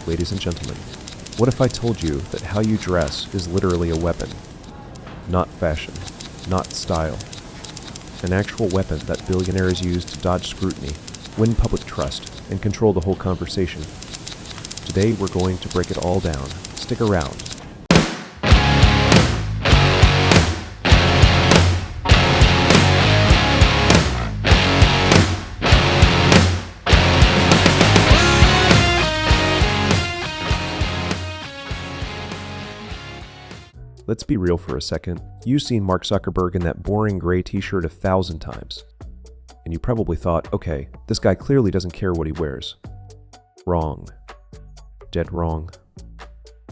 ladies and gentlemen. What if I told you that how you dress is literally a weapon? Not fashion, not style. An actual weapon that billionaires use to dodge scrutiny, win public trust, and control the whole conversation. Today we're going to break it all down. Stick around. Let's be real for a second. You've seen Mark Zuckerberg in that boring gray t-shirt 1,000 times. And you probably thought, okay, this guy clearly doesn't care what he wears. Wrong. Dead wrong.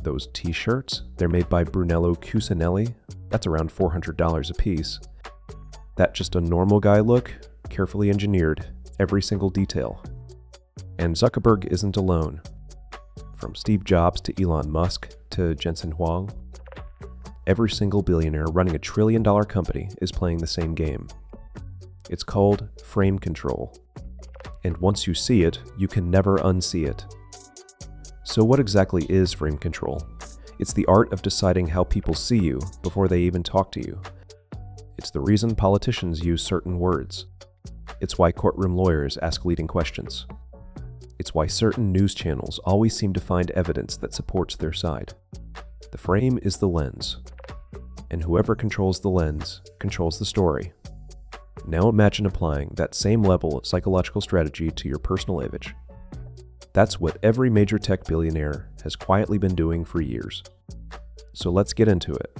Those t-shirts, they're made by Brunello Cucinelli. That's around $400 a piece. That just a normal guy look, carefully engineered, every single detail. And Zuckerberg isn't alone. From Steve Jobs to Elon Musk to Jensen Huang, every single billionaire running a trillion-dollar company is playing the same game. It's called frame control. And once you see it, you can never unsee it. So what exactly is frame control? It's the art of deciding how people see you before they even talk to you. It's the reason politicians use certain words. It's why courtroom lawyers ask leading questions. It's why certain news channels always seem to find evidence that supports their side. The frame is the lens. And whoever controls the lens controls the story. Now imagine applying that same level of psychological strategy to your personal image. That's what every major tech billionaire has quietly been doing for years. So let's get into it.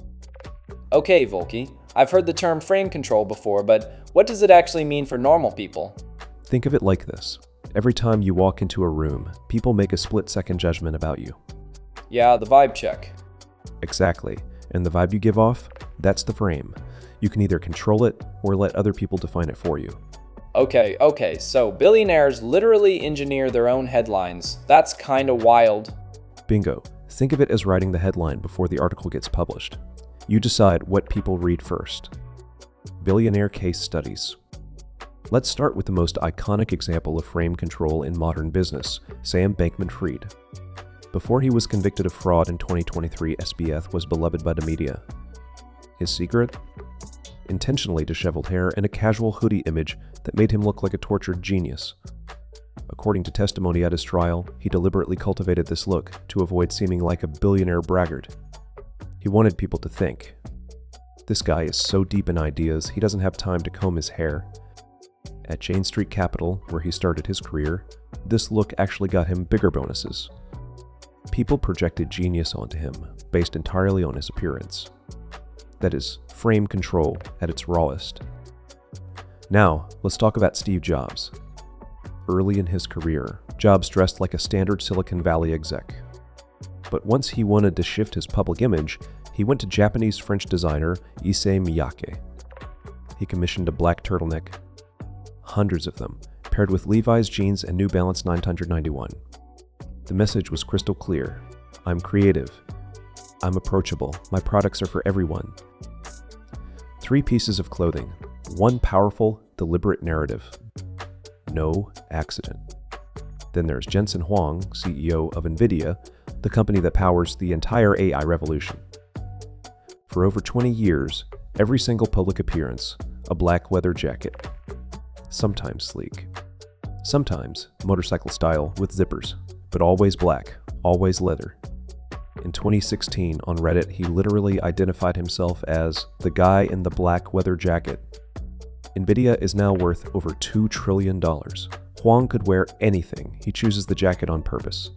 Okay, Volky, I've heard the term frame control before, but what does it actually mean for normal people? Think of it like this. Every time you walk into a room, people make a split-second judgment about you. Yeah, the vibe check. Exactly. And the vibe you give off, that's the frame. You can either control it or let other people define it for you. Okay, so billionaires literally engineer their own headlines. That's kinda wild. Bingo. Think of it as writing the headline before the article gets published. You decide what people read first. Billionaire case studies. Let's start with the most iconic example of frame control in modern business, Sam Bankman-Fried. Before he was convicted of fraud in 2023, SBF was beloved by the media. His secret? Intentionally disheveled hair and a casual hoodie image that made him look like a tortured genius. According to testimony at his trial, he deliberately cultivated this look to avoid seeming like a billionaire braggart. He wanted people to think, this guy is so deep in ideas, he doesn't have time to comb his hair. At Jane Street Capital, where he started his career, this look actually got him bigger bonuses. People projected genius onto him, based entirely on his appearance. That is, frame control at its rawest. Now, let's talk about Steve Jobs. Early in his career, Jobs dressed like a standard Silicon Valley exec. But once he wanted to shift his public image, he went to Japanese-French designer Issey Miyake. He commissioned a black turtleneck, hundreds of them, paired with Levi's jeans and New Balance 991. The message was crystal clear. I'm creative. I'm approachable. My products are for everyone. 3 pieces of clothing. 1 powerful, deliberate narrative. No accident. Then there's Jensen Huang, CEO of NVIDIA, the company that powers the entire AI revolution. For over 20 years, every single public appearance, a black leather jacket. Sometimes sleek. Sometimes motorcycle style with zippers. But always black, always leather. In 2016, on Reddit, he literally identified himself as the guy in the black leather jacket. NVIDIA is now worth over $2 trillion. Huang could wear anything. He chooses the jacket on purpose.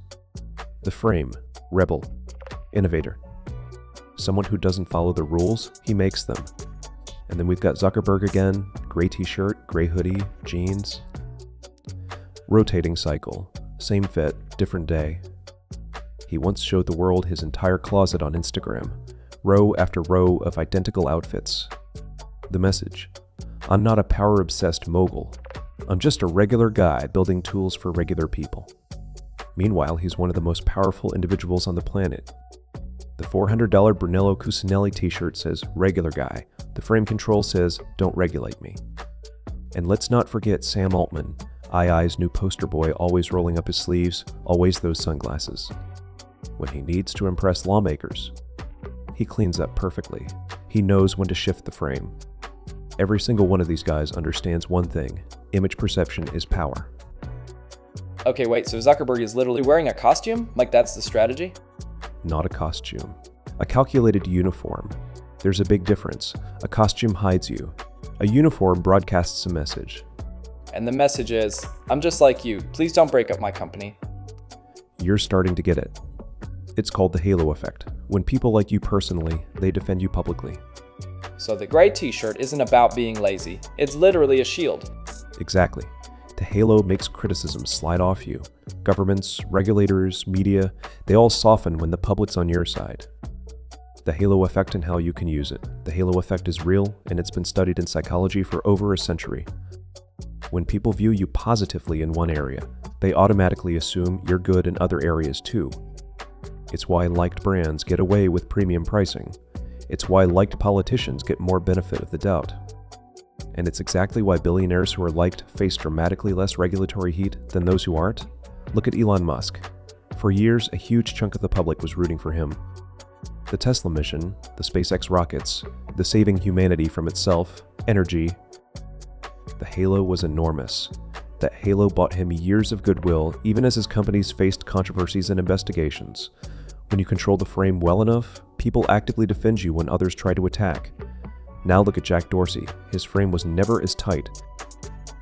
The frame, rebel, innovator. Someone who doesn't follow the rules, he makes them. And then we've got Zuckerberg again, gray t-shirt, gray hoodie, jeans. Rotating cycle. Same fit, different day. He once showed the world his entire closet on Instagram, row after row of identical outfits. The message: I'm not a power-obsessed mogul. I'm just a regular guy building tools for regular people. Meanwhile, he's one of the most powerful individuals on the planet. The $400 Brunello Cucinelli t-shirt says, regular guy. The frame control says, don't regulate me. And let's not forget Sam Altman, II's new poster boy, always rolling up his sleeves, always those sunglasses. When he needs to impress lawmakers, he cleans up perfectly. He knows when to shift the frame. Every single one of these guys understands one thing: image perception is power. Okay, wait, so Zuckerberg is literally wearing a costume? Like that's the strategy? Not a costume. A calculated uniform. There's a big difference. A costume hides you. A uniform broadcasts a message. And the message is, I'm just like you. Please don't break up my company. You're starting to get it. It's called the halo effect. When people like you personally, they defend you publicly. So the gray t-shirt isn't about being lazy. It's literally a shield. Exactly. The halo makes criticism slide off you. Governments, regulators, media, they all soften when the public's on your side. The halo effect and how you can use it. The halo effect is real, and it's been studied in psychology for over a century. When people view you positively in one area, they automatically assume you're good in other areas too. It's why liked brands get away with premium pricing. It's why liked politicians get more benefit of the doubt. And it's exactly why billionaires who are liked face dramatically less regulatory heat than those who aren't. Look at Elon Musk. For years, a huge chunk of the public was rooting for him. The Tesla mission, the SpaceX rockets, the saving humanity from itself, energy. The halo was enormous. That halo bought him years of goodwill, even as his companies faced controversies and investigations. When you control the frame well enough, people actively defend you when others try to attack. Now look at Jack Dorsey. His frame was never as tight.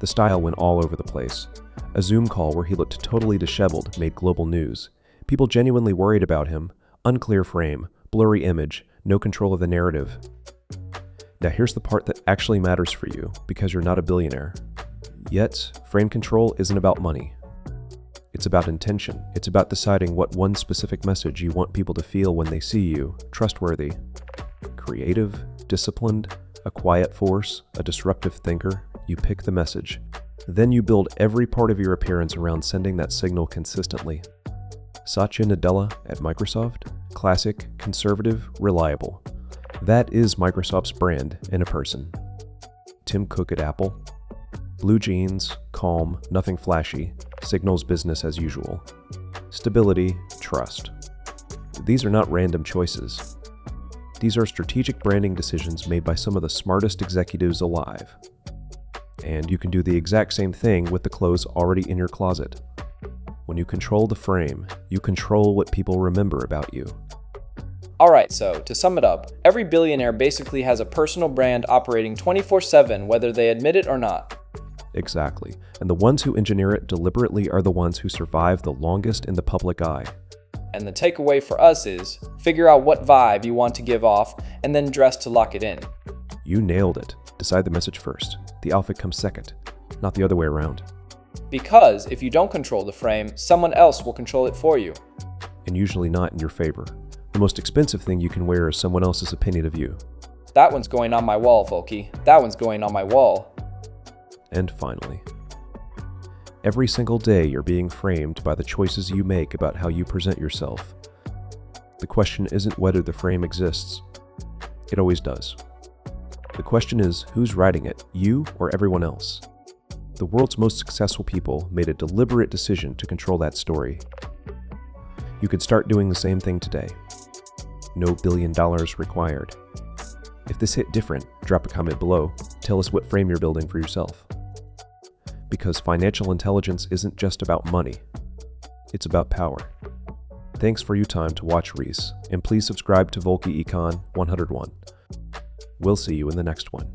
The style went all over the place. A Zoom call where he looked totally disheveled made global news. People genuinely worried about him. Unclear frame, blurry image, no control of the narrative. Now here's the part that actually matters for you, because you're not a billionaire. Yet, frame control isn't about money. It's about intention. It's about deciding what one specific message you want people to feel when they see you: trustworthy, creative, disciplined, a quiet force, a disruptive thinker. You pick the message. Then you build every part of your appearance around sending that signal consistently. Satya Nadella at Microsoft: classic, conservative, reliable. That is Microsoft's brand in a person. Tim Cook at Apple: blue jeans, calm, nothing flashy, signals business as usual. Stability, trust. These are not random choices. These are strategic branding decisions made by some of the smartest executives alive. And you can do the exact same thing with the clothes already in your closet. When you control the frame, you control what people remember about you. Alright, so to sum it up, every billionaire basically has a personal brand operating 24/7 whether they admit it or not. Exactly. And the ones who engineer it deliberately are the ones who survive the longest in the public eye. And the takeaway for us is, figure out what vibe you want to give off and then dress to lock it in. You nailed it. Decide the message first. The outfit comes second, not the other way around. Because if you don't control the frame, someone else will control it for you. And usually not in your favor. The most expensive thing you can wear is someone else's opinion of you. That one's going on my wall, Volky. That one's going on my wall. And finally, every single day you're being framed by the choices you make about how you present yourself. The question isn't whether the frame exists. It always does. The question is, who's writing it, you or everyone else? The world's most successful people made a deliberate decision to control that story. You could start doing the same thing today. No $1 billion required. If this hit different, drop a comment below. Tell us what frame you're building for yourself. Because financial intelligence isn't just about money. It's about power. Thanks for your time to watch Reese, and please subscribe to Volky Econ 101. We'll see you in the next one.